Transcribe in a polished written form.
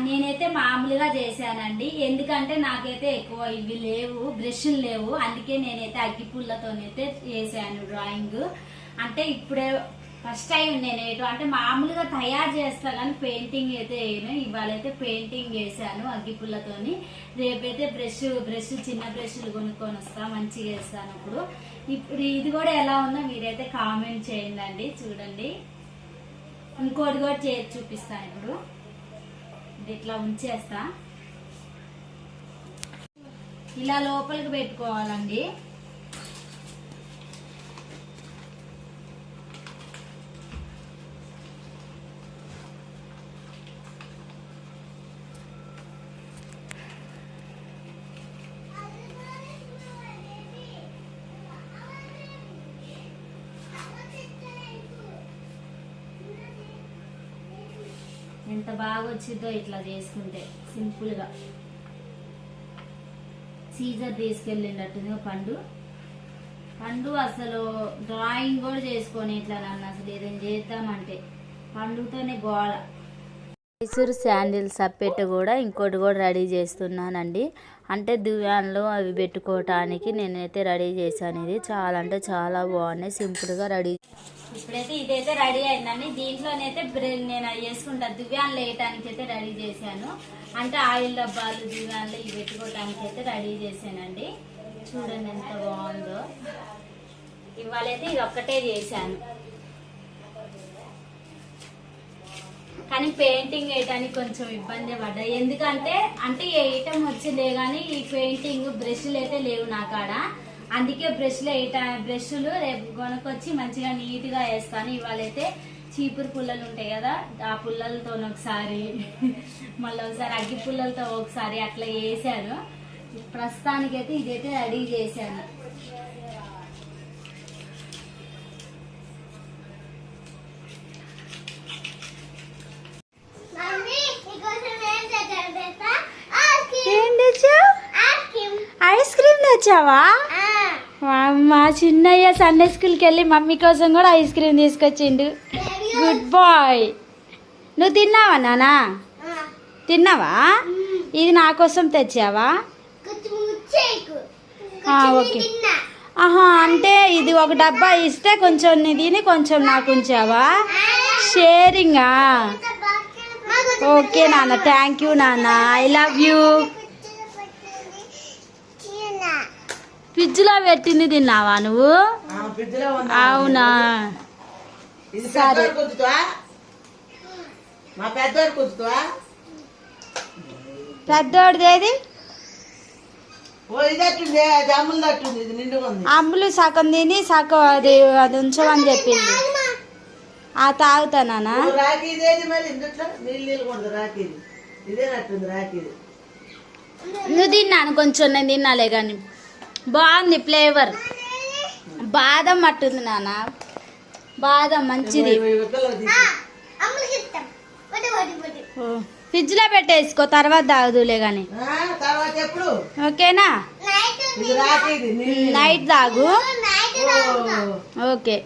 నేనైతే మామూలుగా చేశానండి. ఎందుకంటే నాకైతే ఎక్కువ ఇవి లేవు, బ్రష్లు లేవు. అందుకే నేనైతే అగ్గిపుల్లతోనైతే చేశాను డ్రాయింగ్. అంటే ఇప్పుడే ఫస్ట్ టైం నేను అంటే మామూలుగా తయారు చేస్తా కానీ పెయింటింగ్ అయితే వేయను. ఇవాళైతే పెయింటింగ్ వేసాను అగ్గిపుల్లతోని. రేపైతే బ్రష్ చిన్న బ్రష్లు కొనుక్కొని వస్తా, మంచిగా వేస్తాను. ఇప్పుడు ఇది కూడా ఎలా ఉందో మీరైతే కామెంట్ చేయండి. చూడండి, ఇంకోటి కూడా చేసి చూపిస్తాను. ఇప్పుడు ఇది ఇట్లా ఉంచేస్తా, ఇలా లోపలికి పెట్టుకోవాలండి. ఎంత బాగా వచ్చిందో ఇట్లా చేసుకుంటే సింపుల్ గా. సీజర్ తీసుకెళ్ళినట్టుగా పండు అసలు డ్రాయింగ్ కూడా చేసుకొని ఇట్లా నన్ను అసలు ఏదైనా చేద్దామంటే పండుతోనే గోళ. మైసూర్ శాండిల్ సప్పెట్టు కూడా ఇంకోటి కూడా రెడీ చేస్తున్నానండి. అంటే దువ్యాన్లో అవి పెట్టుకోవటానికి నేనైతే రెడీ చేశాను. ఇది చాలా అంటే చాలా బాగున్నాయి, సింపుల్గా రెడీ. ఇప్పుడైతే ఇదైతే రెడీ అయిందండి. దీంట్లోనైతే నేను వేసుకుంటా, దువ్యాన్లు వేయటానికి అయితే రెడీ చేశాను. అంటే ఆయిల్ డబ్బాలు దువ్యాన్లు ఇవి పెట్టుకోవటానికి అయితే రెడీ చేశానండి. చూడండి ఎంత బాగుందో. ఇవాళైతే ఇది ఒక్కటే చేశాను, కానీ పెయింటింగ్ వేయటానికి కొంచెం ఇబ్బంది పడ్డా. ఎందుకంటే అంటే వేయటం వచ్చిందే కానీ ఈ పెయింటింగ్ బ్రష్లు అయితే లేవు నా కాడ. అందుకే బ్రష్లు రేపు కొనుక్కొచ్చి మంచిగా నీట్ గా వేస్తాను. ఇవాళైతే చీపురు పుల్లలు ఉంటాయి కదా, ఆ పుల్లలతో ఒకసారి మళ్ళీ ఒకసారి అగ్గి పుల్లలతో ఒకసారి అట్లా వేసాను. ప్రస్తుతానికైతే ఇదైతే రెడీ చేశాను. ఐస్ క్రీమ్ తెచ్చావా? మా చిన్నయ్య సండే స్కూల్కి వెళ్ళి మమ్మీ కోసం కూడా ఐస్ క్రీమ్ తీసుకొచ్చిండు. Good boy. నువ్వు తిన్నావా నానా? తిన్నావా? ఇది నా కోసం తెచ్చావా? ఓకే. ఆహా, అంటే ఇది ఒక డబ్బా ఇస్తే కొంచెం నీ తిని కొంచెం నాకు ఉంచావా? షేరింగా? ఓకే నాన్న, థ్యాంక్ యూ నాన్న, ఐ లవ్ యూ. ఫ్రిడ్జ్ లో పెట్టింది తిన్నావా నువ్వు? అవునా, సరే. పెద్దోడిది ఏది? అమ్ములు సగం తిని సగం అది ఉంచమని చెప్పింది. తాగుతానా? నువ్వు తిన్నాను కొంచెం, నేను తిన్నాలే కానీ బాగుంది ఫ్లేవర్. బాదం అట్టుంది నాన్న, బాదం మంచిది. ఫ్రిడ్జ్ లో పెట్టేసుకో, తర్వాత తాగుదులే గాని. ఓకేనా? నైట్ తాగు. ఓకే.